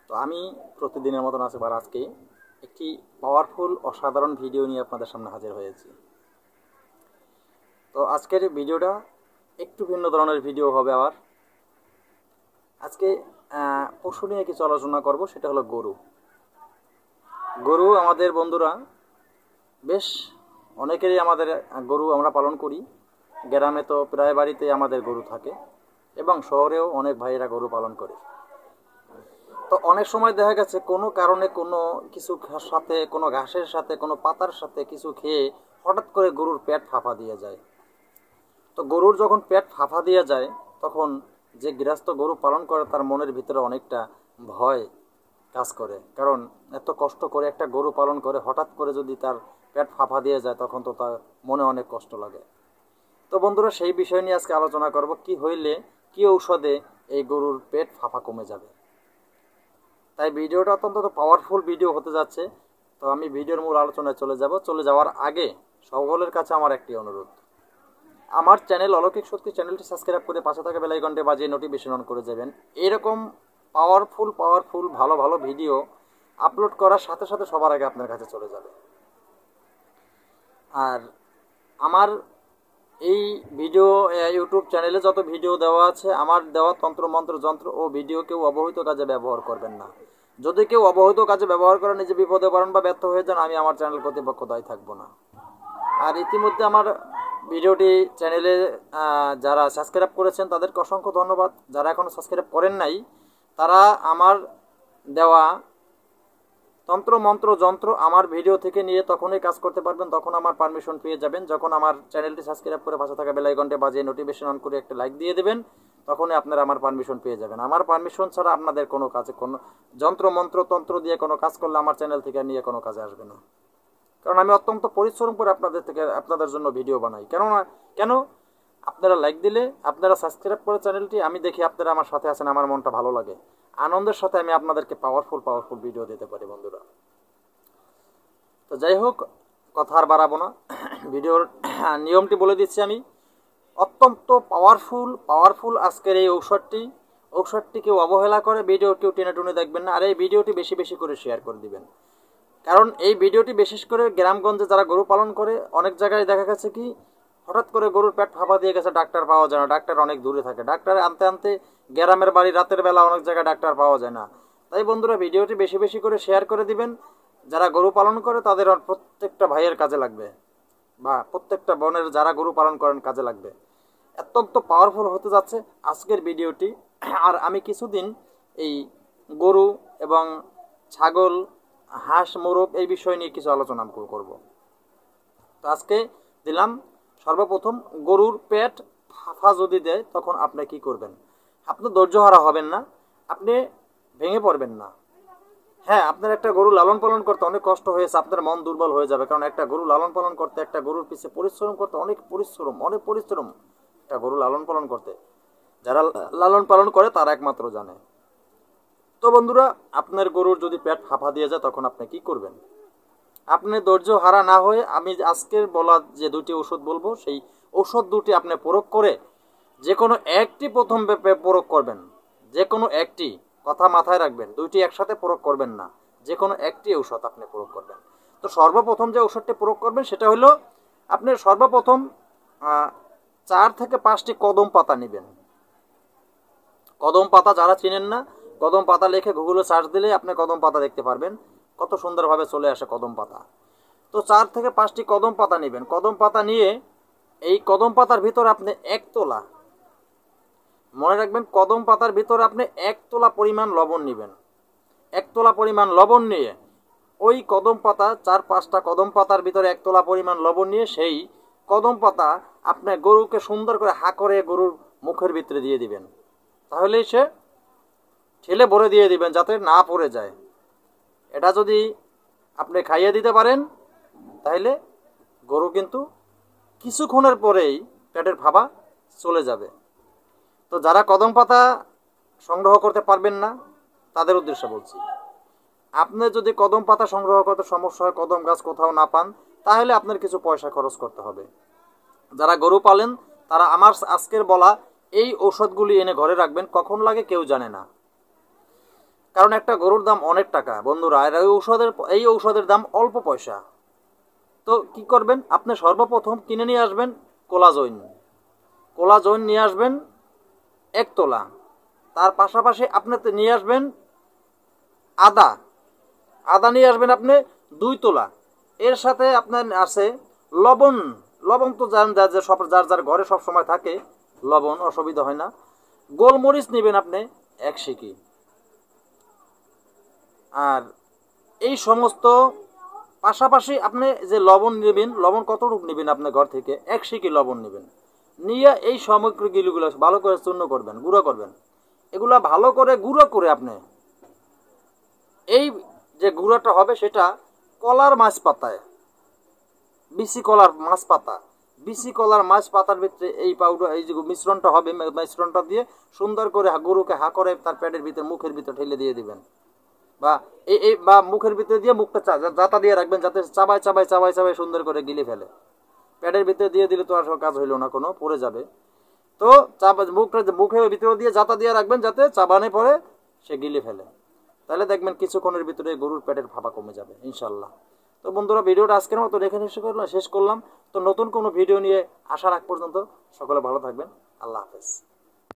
তো আমি প্রতিদিনের মতন আবার আজকে একটি পাওয়ারফুল অসাধারণ ভিডিও নিয়ে আপনাদের সামনে হাজির হয়েছি। তো আজকের ভিডিওটা একটু ভিন্ন ধরনের ভিডিও হবে। আবার আজকে পশু নিয়ে কিছু আলোচনা করব, সেটা হলো গরু। গরু আমাদের বন্ধুরা বেশ অনেকেরই আমাদের গরু আমরা পালন করি। গ্রামে তো প্রায় বাড়িতে আমাদের গরু থাকে এবং শহরেও অনেক ভাইয়েরা গরু পালন করে। তো অনেক সময় দেখা গেছে কোনো কারণে কোনো কিছু সাথে, কোনো ঘাসের সাথে, কোনো পাতার সাথে কিছু খেয়ে হঠাৎ করে গরুর পেট ফাঁপা দিয়ে যায়। তো গরুর যখন পেট ফাঁপা দিয়ে যায় তখন যে গৃহস্থ গরু পালন করে তার মনের ভিতরে অনেকটা ভয় কাজ করে, কারণ এত কষ্ট করে একটা গরু পালন করে হঠাৎ করে যদি তার পেট ফাঁপা দিয়ে যায় তখন তো তার মনে অনেক কষ্ট লাগে। তো বন্ধুরা, সেই বিষয় নিয়ে আজকে আলোচনা করব, কি হইলে কি ঔষধে এই গরুর পেট ফাঁপা কমে যাবে। তাই ভিডিওটা অত্যন্ত পাওয়ারফুল ভিডিও হতে যাচ্ছে। তো আমি ভিডিওর মূল আলোচনায় চলে যাওয়ার আগে সকলের কাছে আমার একটি অনুরোধ, আমার চ্যানেল অলৌকিক শক্তি চ্যানেলটি সাবস্ক্রাইব করে পাশে থাকা বেল আইকনটি বাজিয়ে নোটিফিকেশন অন করে যাবেন। এরকম পাওয়ারফুল ভালো ভালো ভিডিও আপলোড করার সাথে সাথে সবার আগে আপনার কাছে চলে যাবে। আর আমার এই ভিডিও ইউটিউব চ্যানেলে যত ভিডিও দেওয়া আছে, আমার দেওয়া তন্ত্রমন্ত্র যন্ত্র ও ভিডিও কেউ অবহিত কাজে ব্যবহার করবেন না। যদি কেউ অবহিত কাজে ব্যবহার করে নিজে বিপদে পড়েন বা ব্যর্থ হয়ে যান, আমি আমার চ্যানেল কর্তৃপক্ষ দায়ী থাকবো না। আর ইতিমধ্যে আমার ভিডিওটি চ্যানেলে যারা সাবস্ক্রাইব করেছেন তাদেরকে অসংখ্য ধন্যবাদ। যারা এখনও সাবস্ক্রাইব করেন নাই তারা আমার দেওয়া তন্ত্র মন্ত্র যন্ত্র আমার ভিডিও থেকে নিয়ে তখনই কাজ করতে পারবেন, তখন আমার পারমিশন পেয়ে যাবেন। যখন আমার চ্যানেলটি সাবস্ক্রাইব করে পাশে থাকা বেল আইকনটি বাজিয়ে নোটিফিকেশন অন করে একটা লাইক দিয়ে দেবেন, তখনই আপনারা আমার পারমিশন পেয়ে যাবেন। আমার পারমিশন ছাড়া আপনাদের কোনো কাজে, কোনো যন্ত্র মন্ত্র তন্ত্র দিয়ে কোনো কাজ করলে আমার চ্যানেল থেকে নিয়ে কোনো কাজে আসবে না। কারণ আমি অত্যন্ত পরিশ্রম করে আপনাদের জন্য ভিডিও বানাই। কেন আপনারা লাইক দিলে, আপনারা সাবস্ক্রাইব করে চ্যানেলটি, আমি দেখি আপনারা আমার সাথে আছেন, আমার মনটা ভালো লাগে। আনন্দের সাথে আমি আপনাদেরকে পাওয়ারফুল ভিডিও দিতে পারি বন্ধুরা। তো যাই হোক, কথা আর বাড়াবো না, ভিডিওর নিয়মটি বলে দিচ্ছি আমি। অত্যন্ত পাওয়ারফুল আজকের এই ঔষধটি কেউ অবহেলা করে ভিডিওটিও টেনে টুনে দেখবেন না। আর এই ভিডিওটি বেশি বেশি করে শেয়ার করে দিবেন, কারণ এই ভিডিওটি বিশেষ করে গ্রামগঞ্জে যারা গরু পালন করে, অনেক জায়গায় দেখা গেছে কি হঠাৎ করে গরুর পেট ফাঁপা দিয়ে গেছে, ডাক্তার পাওয়া যায় না, ডাক্তার অনেক দূরে থাকে, ডাক্তার আনতে আনতে গ্রামের বাড়ি রাতের বেলা অনেক জায়গায় ডাক্তার পাওয়া যায় না। তাই বন্ধুরা, ভিডিওটি বেশি বেশি করে শেয়ার করে দিবেন। যারা গরু পালন করে তাদের প্রত্যেকটা ভাইয়ের কাজে লাগবে, বা প্রত্যেকটা বোনের যারা গরু পালন করেন কাজে লাগবে। অত্যন্ত পাওয়ারফুল হতে যাচ্ছে আজকের ভিডিওটি। আর আমি কিছুদিন এই গরু এবং ছাগল, হাঁস, মোরগ এই বিষয় নিয়ে কিছু আলোচনা করব। তো আজকে দিলাম সর্বপ্রথম, গরুর পেট ফাঁপা যদি দেয় তখন আপনি কি করবেন। আপনি ধৈর্যহারা হবেন না, আপনি ভেঙে পড়বেন না। হ্যাঁ, আপনার একটা গরু লালন পালন করতে অনেক কষ্ট হয়েছে, আপনার মন দুর্বল হয়ে যাবে, কারণ একটা গরু লালন পালন করতে, একটা গরুর পিছিয়ে পরিশ্রম করতে অনেক পরিশ্রম একটা গরু লালন পালন করতে। যারা লালন পালন করে তারা একমাত্র জানে। তো বন্ধুরা, আপনার গরুর যদি পেট ফাঁপা দিয়ে যায় তখন আপনি কি করবেন। আপনি ধৈর্য হারা না হয়ে আমি আজকের বলা যে দুটি ওষুধ বলবো, সেই ওষুধ দুটি আপনি প্রয়োগ করে যে কোনো একটি প্রথম প্রয়োগ করবেন। যে কোনো একটি, কথা মাথায় রাখবেন, দুইটি একসাথে প্রয়োগ করবেন না, যে কোনো একটি ঔষধ আপনি প্রয়োগ করবেন। তো সর্বপ্রথম যে ওষুধটি প্রয়োগ করবেন সেটা হলো, আপনি সর্বপ্রথম 4 থেকে 5টি কদম পাতা নেবেন। কদম পাতা যারা চিনেন না, কদম পাতা লিখে গুগলে সার্চ দিলে আপনি কদম পাতা দেখতে পারবেন, কত সুন্দরভাবে চলে আসে কদম পাতা। তো 4 থেকে 5টি কদম পাতা নেবেন। কদম পাতা নিয়ে এই কদম পাতার ভিতর আপনি 1 তোলা, মনে রাখবেন, কদম পাতার ভিতর আপনি 1 তোলা পরিমাণ লবণ নেবেন। 1 তোলা পরিমাণ লবণ নিয়ে ওই কদম পাতা, 4-5টা কদম পাতার ভিতরে 1 তোলা পরিমাণ লবণ নিয়ে সেই কদম পাতা আপনি গরুকে সুন্দর করে হা করে গরুর মুখের ভিতরে দিয়ে দিবেন। তাহলেই সে ঠেলে ভরে দিয়ে দিবেন যাতে না পড়ে যায়। এটা যদি আপনি খাইয়ে দিতে পারেন তাহলে গরু কিন্তু কিছুক্ষণের পরেই পেটের ফাঁপা চলে যাবে। তো যারা কদম পাতা সংগ্রহ করতে পারবেন না তাদের উদ্দেশ্যে বলছি, আপনি যদি কদম পাতা সংগ্রহ করতে সমস্যা হয়, কদম গাছ কোথাও না পান, তাহলে আপনার কিছু পয়সা খরচ করতে হবে। যারা গরু পালেন তারা আমার আজকের বলা এই ঔষধগুলি এনে ঘরে রাখবেন, কখন লাগে কেউ জানে না। কারণ একটা গরুর দাম অনেক টাকা বন্ধুরা, আর এই ঔষধের দাম অল্প পয়সা। তো কি করবেন, আপনি সর্বপ্রথম কিনে নিয়ে আসবেন কোলাজইন। কোলাজইন নিয়ে আসবেন 1 তোলা। তার পাশাপাশি আপনি নিয়ে আসবেন আদা। আদা নিয়ে আসবেন আপনি 2 তোলা। এর সাথে আপনার আছে লবণ। লবণ তো জানেন যে সব যার যার ঘরে সব সময় থাকে, লবণ অসুবিধা হয় না। গোলমরিচ নেবেন আপনি 1 শিকি। আর এই সমস্ত পাশাপাশি আপনি যে লবণ নেবেন, লবণ কতটুকু নেবেন আপনার ঘর থেকে, 1 শিকি লবণ নেবেন। নিয়ে এই সামগ্রীগুলো ভালো করে চূর্ণ করবেন, গুঁড়ো করবেন। এগুলা ভালো করে গুঁড়ো করে আপনি এই যে গুঁড়োটা হবে সেটা কলার মাছ পাতায়, বিসি কলার মাছ পাতা, বিসি কলার মাছ পাতার ভিতরে এই পাউডার, এই যে মিশ্রণটা হবে, মিশ্রণটা দিয়ে সুন্দর করে গরুকে করে তার পেটের ভিতরে, মুখের ভিতরে ঠেলে দিয়ে দিবেন। বা বা মুখের ভিতরে দিয়ে মুখটা জাতা দিয়ে রাখবেন, যাতে চাবাই চাবাই চাবাই চাবাই সুন্দর করে গিলে ফেলে। পেটের ভিতরে দিয়ে দিলে তো আর কাজ হইলো না, কোনো পড়ে যাবে। তো মুখের ভিতরে দিয়ে জাতা দিয়ে রাখবেন, যাতে চাবানে পরে সে গিলে ফেলে। তাহলে দেখবেন কিছুক্ষণের ভিতরে গরুর পেটের ফাঁপা কমে যাবে ইনশাল্লাহ। তো বন্ধুরা, ভিডিওটা আজকের মতো রেখে শেষ করলাম। তো নতুন কোনো ভিডিও নিয়ে আসার আগ পর্যন্ত সকলে ভালো থাকবেন। আল্লাহ হাফেজ।